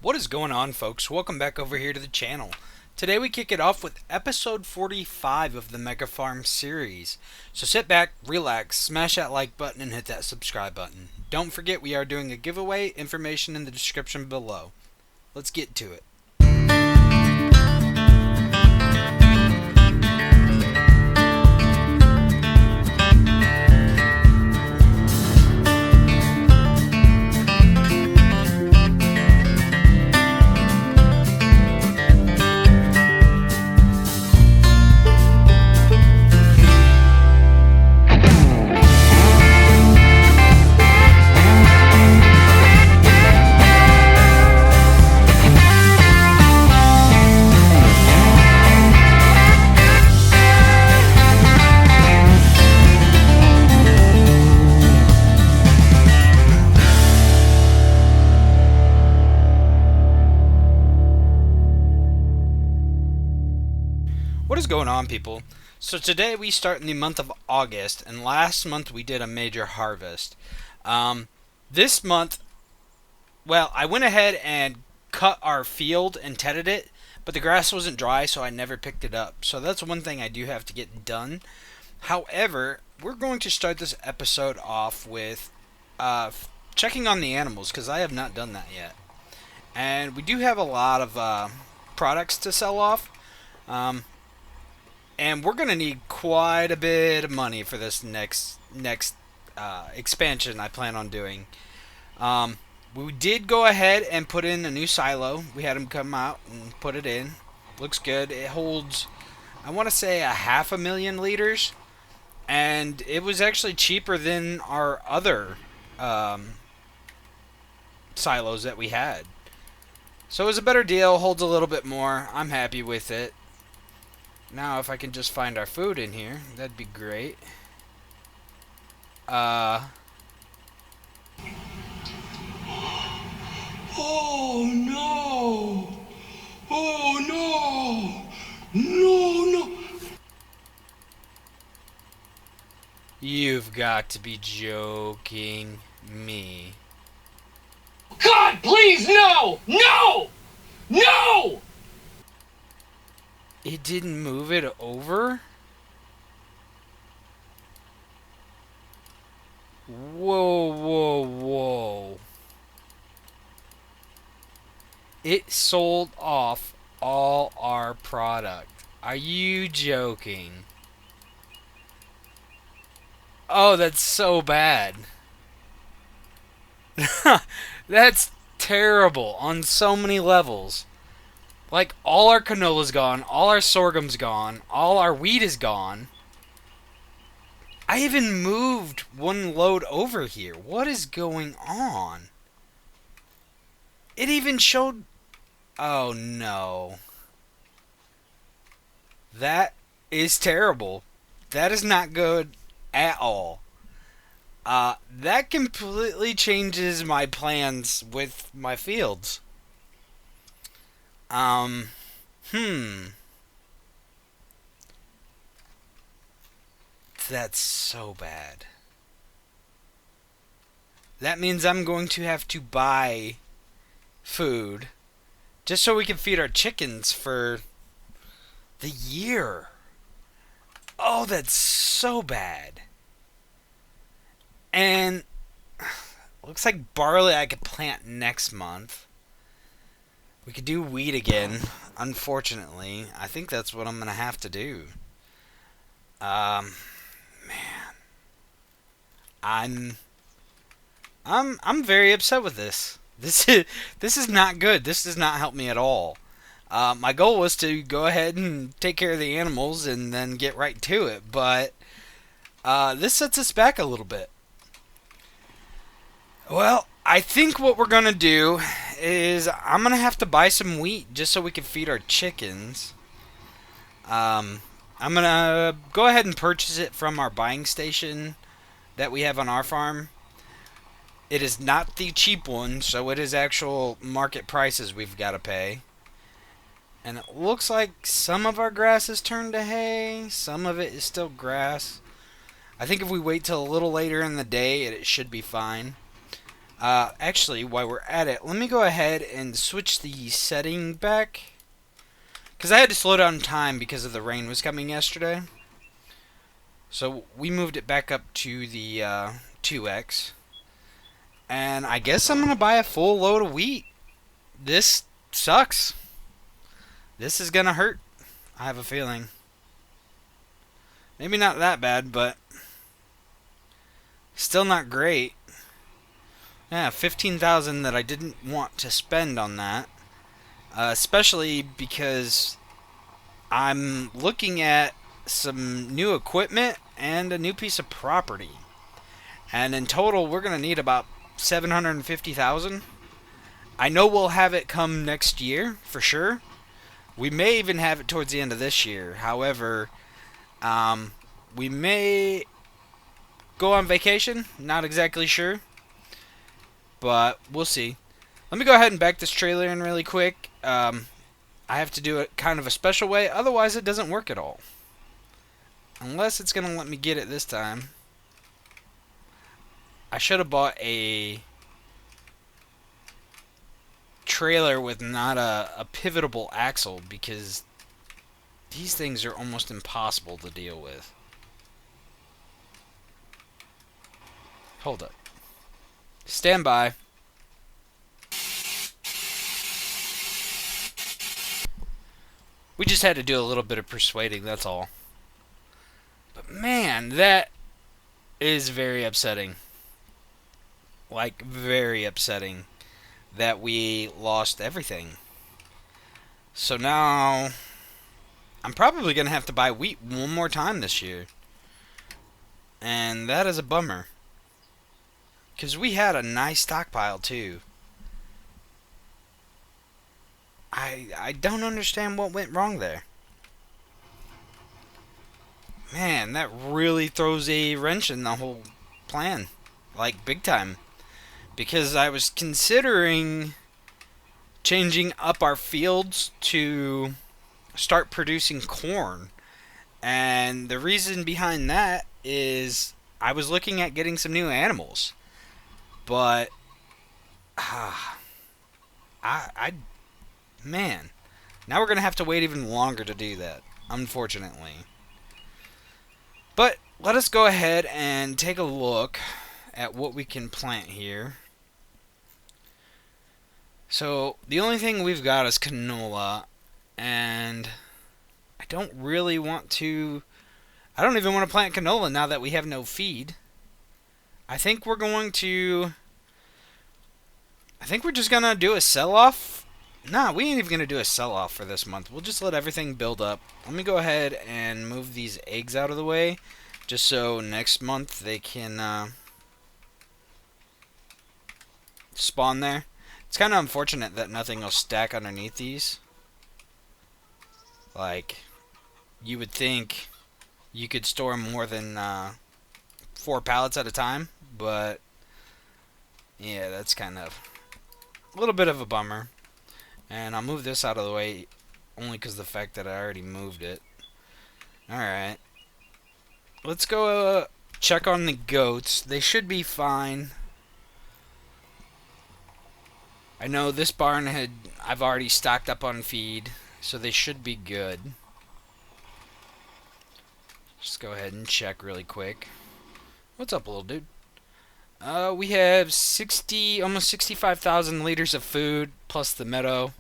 What is going on, folks? Welcome back over here to the channel. Today we kick it off with episode 45 of the Mega Farm series. So sit back, relax, smash that like button, and hit that subscribe button. Don't forget we are doing a giveaway, information in the description below. Let's get to it. What is going on, people? So today we start in the month of August, and last month we did a major harvest. This month, well, I went ahead and cut our field and tedded it, but the grass wasn't dry, so I never picked it up. So that's one thing I do have to get done. However, we're going to start this episode off with checking on the animals, because I have not done that yet. And we do have a lot of products to sell off. And we're going to need quite a bit of money for this next expansion I plan on doing. We did go ahead and put in a new silo. We had them come out and put it in. Looks good. It holds, I want to say, 500,000 liters. And it was actually cheaper than our other silos that we had. So it was a better deal. Holds a little bit more. I'm happy with it. Now, if I can just find our food in here, that'd be great. Oh no! Oh no! No! You've got to be joking me. God, please, no! No! No! It didn't move it over? Whoa, whoa, whoa. It sold off all our product. Are you joking? Oh, that's so bad. That's terrible on so many levels. Like, all our canola's gone, all our sorghum's gone, all our wheat is gone. I even moved one load over here. What is going on? It even showed... Oh, no. That is terrible. That is not good at all. That completely changes my plans with my fields. That's so bad. That means I'm going to have to buy food just so we can feed our chickens for the year. Oh, that's so bad. And looks like barley I could plant next month. We could do wheat again, unfortunately. I think that's what I'm going to have to do. Man. I'm very upset with this. This is not good. This does not help me at all. My goal was to go ahead and take care of the animals and then get right to it, but this sets us back a little bit. Well, I think what we're going to do is I'm going to have to buy some wheat just so we can feed our chickens. I'm going to go ahead and purchase it from our buying station that we have on our farm. It is not the cheap one, so it is actual market prices we've got to pay. And it looks like some of our grass has turned to hay, some of it is still grass. I think if we wait till a little later in the day, it should be fine. Actually, while we're at it, let me go ahead and switch the setting back. Because I had to slow down time because of the rain was coming yesterday. So we moved it back up to the 2x. And I guess I'm going to buy a full load of wheat. This sucks. This is going to hurt. I have a feeling. Maybe not that bad, but still not great. Yeah, 15,000 that I didn't want to spend on that. Especially because I'm looking at some new equipment and a new piece of property. And in total, we're going to need about 750,000. I know we'll have it come next year, for sure. We may even have it towards the end of this year. However, we may go on vacation. Not exactly sure. But we'll see. Let me go ahead and back this trailer in really quick. I have to do it kind of a special way. Otherwise, it doesn't work at all. Unless it's going to let me get it this time. I should have bought a trailer with not a pivotable axle, because these things are almost impossible to deal with. Hold up. Stand by. We just had to do a little bit of persuading, that's all. But man, that is very upsetting. Like, very upsetting that we lost everything. So now I'm probably going to have to buy wheat one more time this year. And that is a bummer. Because we had a nice stockpile too. I don't understand what went wrong there. Man, that really throws a wrench in the whole plan. Like, big time. Because I was considering changing up our fields to start producing corn. And the reason behind that is I was looking at getting some new animals. But man, now we're going to have to wait even longer to do that, unfortunately. But let us go ahead and take a look at what we can plant here. So the only thing we've got is canola, and I don't really want to... I don't even want to plant canola now that we have no feed. I think we're going to... I think we're just going to do a sell-off. Nah, we ain't even going to do a sell-off for this month. We'll just let everything build up. Let me go ahead and move these eggs out of the way, just so next month they can spawn there. It's kind of unfortunate that nothing will stack underneath these. Like, you would think you could store more than 4 pallets at a time, but yeah, that's kind of a little bit of a bummer. And I'll move this out of the way only because of the fact that I already moved it. Alright. Let's go check on the goats. They should be fine. I know this barn I've already stocked up on feed, so they should be good. Just go ahead and check really quick. What's up, little dude? We have almost 65,000 liters of food, plus the meadow.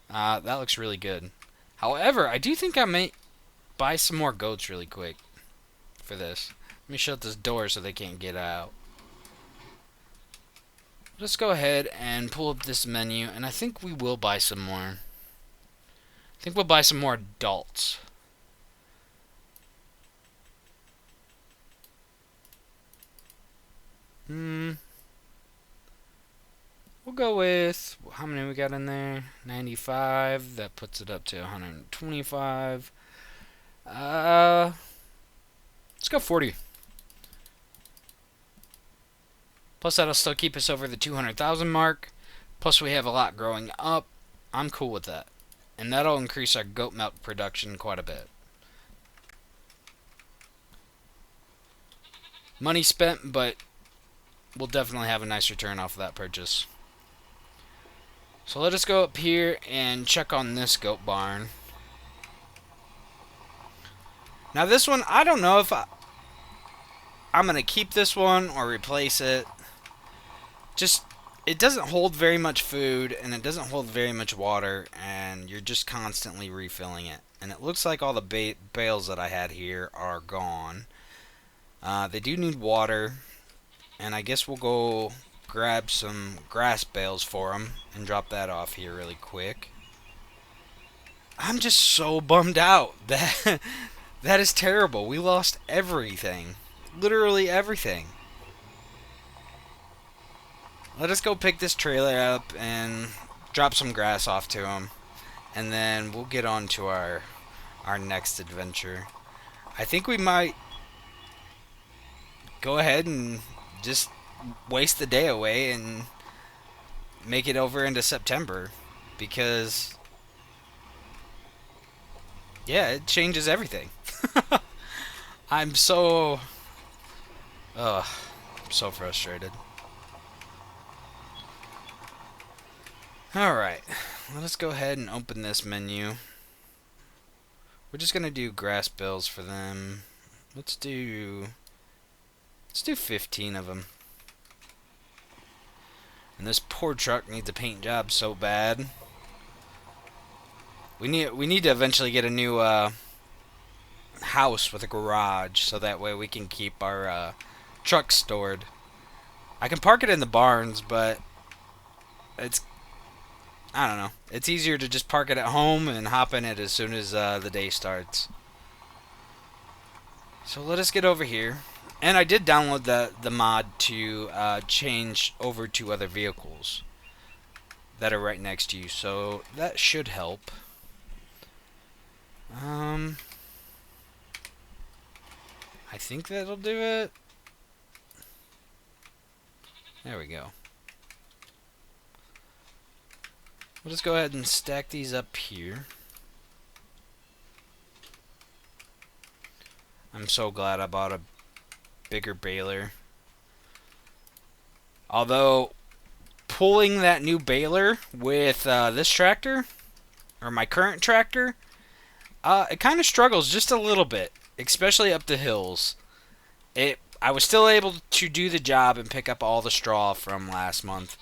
That looks really good. However, I do think I may buy some more goats really quick for this. Let me shut this door so they can't get out. Let's go ahead and pull up this menu, and I think we will buy some more. I think we'll buy some more adults. We'll go with, how many we got in there? 95. That puts it up to 125. Let's go 40. Plus that'll still keep us over the 200,000 mark. Plus we have a lot growing up. I'm cool with that. And that'll increase our goat milk production quite a bit. Money spent, but we'll definitely have a nice return off of that purchase. So let us go up here and check on this goat barn. Now this one, I don't know if I'm going to keep this one or replace it. Just, it doesn't hold very much food and it doesn't hold very much water, and you're just constantly refilling it. And it looks like all the bales that I had here are gone. They do need water, and I guess we'll go grab some grass bales for them and drop that off here really quick. I'm just so bummed out. That is terrible. We lost everything. Literally everything. Let us go pick this trailer up and drop some grass off to him, and then we'll get on to our next adventure. I think we might go ahead and just waste the day away and make it over into September, because yeah, it changes everything. I'm so frustrated. Alright, let us go ahead and open this menu. We're just gonna do grass bills for them. Let's do 15 of them. And this poor truck needs a paint job so bad. We need to eventually get a new house with a garage, so that way we can keep our truck stored. I can park it in the barns, but I don't know. It's easier to just park it at home and hop in it as soon as the day starts. So let us get over here. And I did download the mod to change over to other vehicles that are right next to you, so that should help. I think that'll do it. There we go. We'll just go ahead and stack these up here. I'm so glad I bought a bigger baler. Although, pulling that new baler with this tractor, or my current tractor, it kind of struggles just a little bit, especially up the hills. I was still able to do the job and pick up all the straw from last month,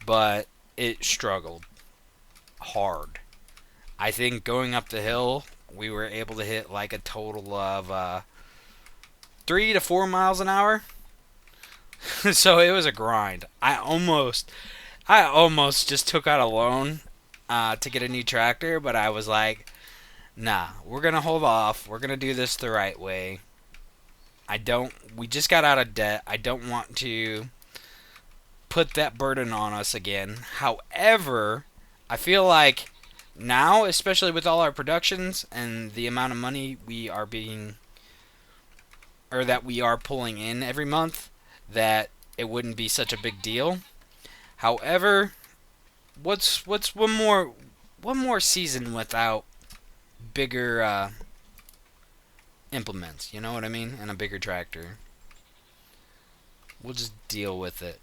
but it struggled hard. I think going up the hill, we were able to hit like a total of 3 to 4 miles an hour. So it was a grind. I almost just took out a loan to get a new tractor, but I was like, nah, we're gonna hold off. We're gonna do this the right way. We just got out of debt. I don't want to put that burden on us again. However, I feel like now, especially with all our productions and the amount of money that we are pulling in every month, that it wouldn't be such a big deal. However, what's one more season without bigger implements, you know what I mean, and a bigger tractor. We'll just deal with it.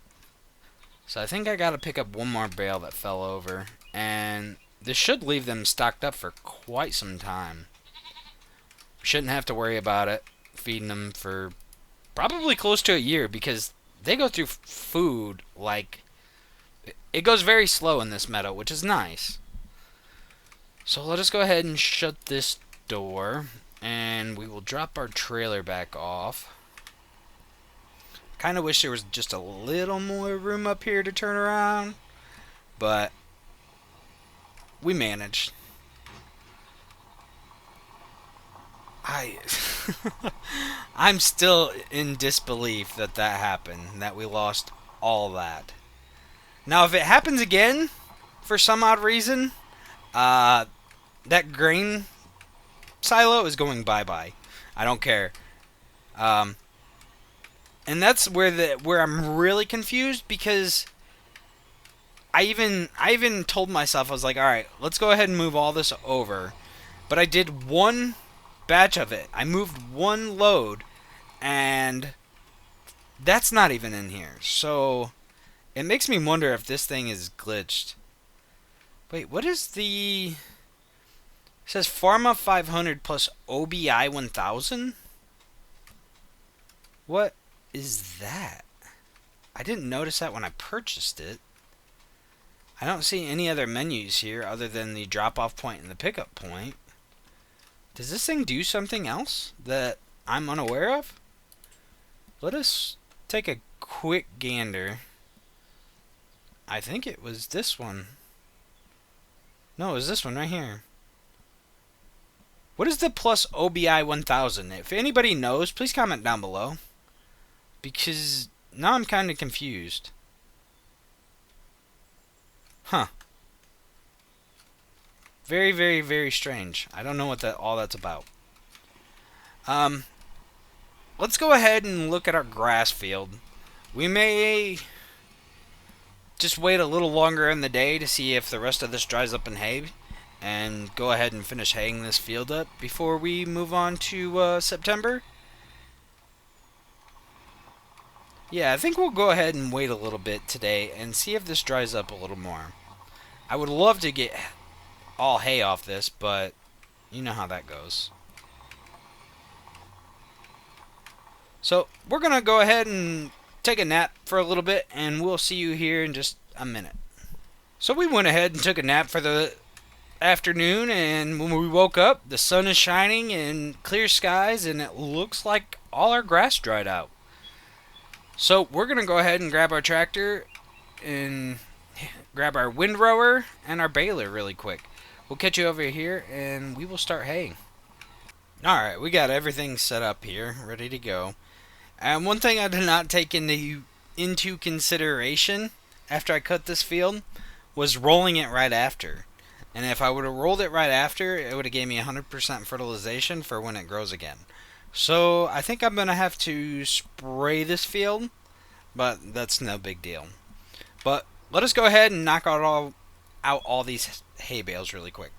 So I think I gotta pick up one more bale that fell over, and this should leave them stocked up for quite some time. Shouldn't have to worry about it feeding them for probably close to a year, because they go through food like it goes very slow in this meadow, which is nice. So let us go ahead and shut this door, and we will drop our trailer back off. Kind of wish there was just a little more room up here to turn around, but we managed. I'm still in disbelief that happened, that we lost all that. Now, if it happens again, for some odd reason, that grain silo is going bye-bye. I don't care. And that's where I'm really confused, because I even told myself, I was like, all right, let's go ahead and move all this over. But I did one batch of it. I moved one load, and That's not even in here. So it makes me wonder if this thing is glitched. Wait, what is the... It says Pharma 500 plus OBI 1000? What is that? I didn't notice that when I purchased it. I don't see any other menus here other than the drop-off point and the pickup point. Does this thing do something else that I'm unaware of? Let us take a quick gander. I think it was this one. No, it was this one right here. What is the plus OBI 1000? If anybody knows, please comment down below. Because now I'm kind of confused. Huh. Very, very, very strange. I don't know what all that's about. Let's go ahead and look at our grass field. We may just wait a little longer in the day to see if the rest of this dries up in hay, and go ahead and finish haying this field up before we move on to September. Yeah, I think we'll go ahead and wait a little bit today and see if this dries up a little more. I would love to get all hay off this, but you know how that goes. So we're going to go ahead and take a nap for a little bit, and we'll see you here in just a minute. So we went ahead and took a nap for the afternoon, and when we woke up, the sun is shining and clear skies, and it looks like all our grass dried out. So we're going to go ahead and grab our tractor and grab our windrower and our baler really quick. We'll catch you over here and we will start haying. Alright, we got everything set up here, ready to go. And one thing I did not take into consideration after I cut this field was rolling it right after. And if I would have rolled it right after, it would have gave me 100% fertilization for when it grows again. So I think I'm going to have to spray this field, but that's no big deal. But let us go ahead and knock out all these hay bales really quick.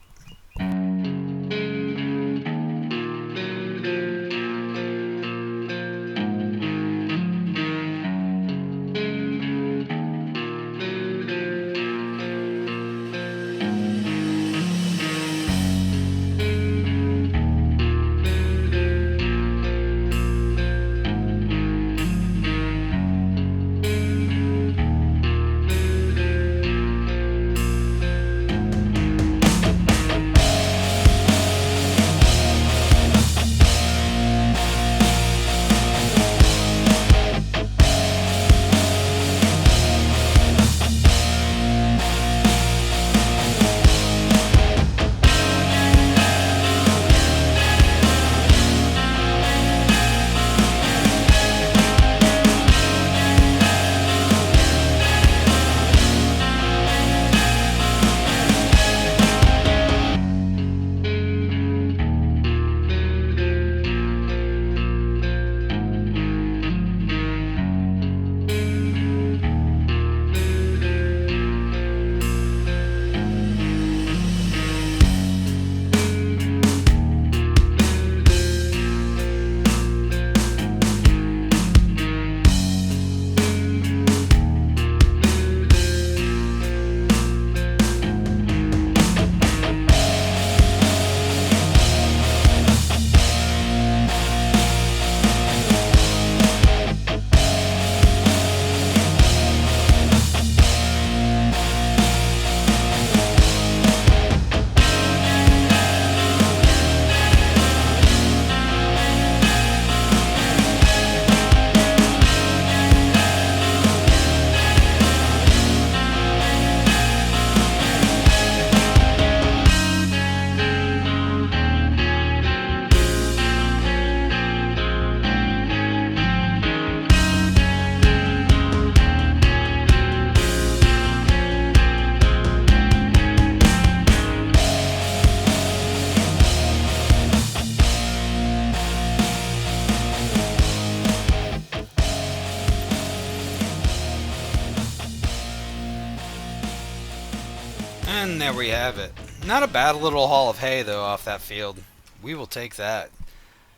And there we have it. Not a bad little haul of hay though off that field. We will take that.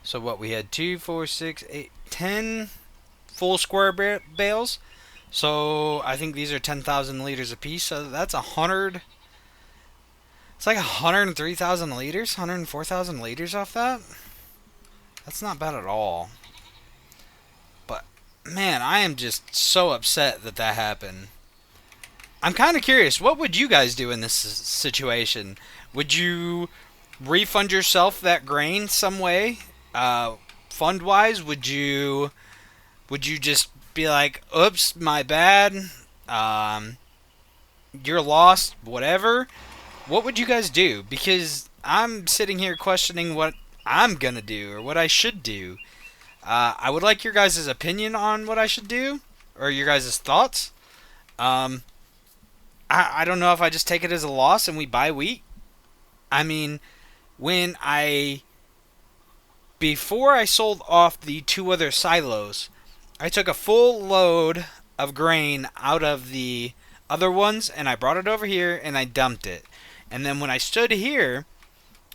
So what, we had 2, 4, 6, 8, 10 full square bales. So I think these are 10,000 liters apiece. So that's 100. It's like 103,000 liters, 104,000 liters off that. That's not bad at all. But man, I am just so upset that that happened. I'm kind of curious. What would you guys do in this situation? Would you refund yourself that grain some way, fund wise? Would you just be like, "Oops, my bad. Um, you're lost. Whatever." What would you guys do? Because I'm sitting here questioning what I'm gonna do or what I should do. I would like your guys' opinion on what I should do or your guys' thoughts. Um, I don't know if I just take it as a loss and we buy wheat. I mean, when I before I sold off the two other silos, I took a full load of grain out of the other ones and I brought it over here and I dumped it. And then when I stood here,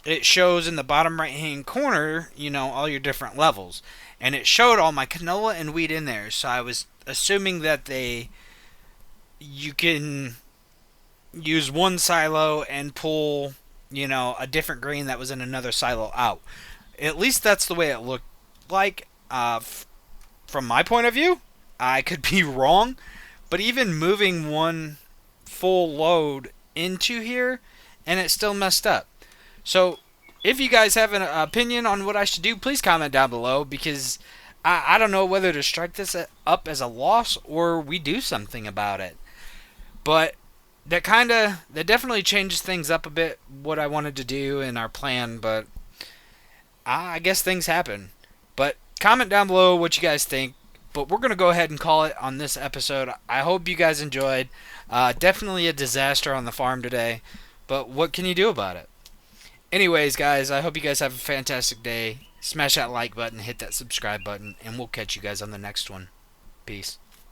it shows in the bottom right hand corner, all your different levels. And it showed all my canola and wheat in there. So I was assuming that you can use one silo and pull, a different grain that was in another silo out. At least that's the way it looked like. From my point of view, I could be wrong, but even moving one full load into here, and it still messed up. So, if you guys have an opinion on what I should do, please comment down below, because I don't know whether to strike this up as a loss or we do something about it. But that definitely changes things up a bit, what I wanted to do in our plan, but I guess things happen. But comment down below what you guys think. But we're going to go ahead and call it on this episode. I hope you guys enjoyed. Definitely a disaster on the farm today. But what can you do about it? Anyways, guys, I hope you guys have a fantastic day. Smash that like button, hit that subscribe button, and we'll catch you guys on the next one. Peace.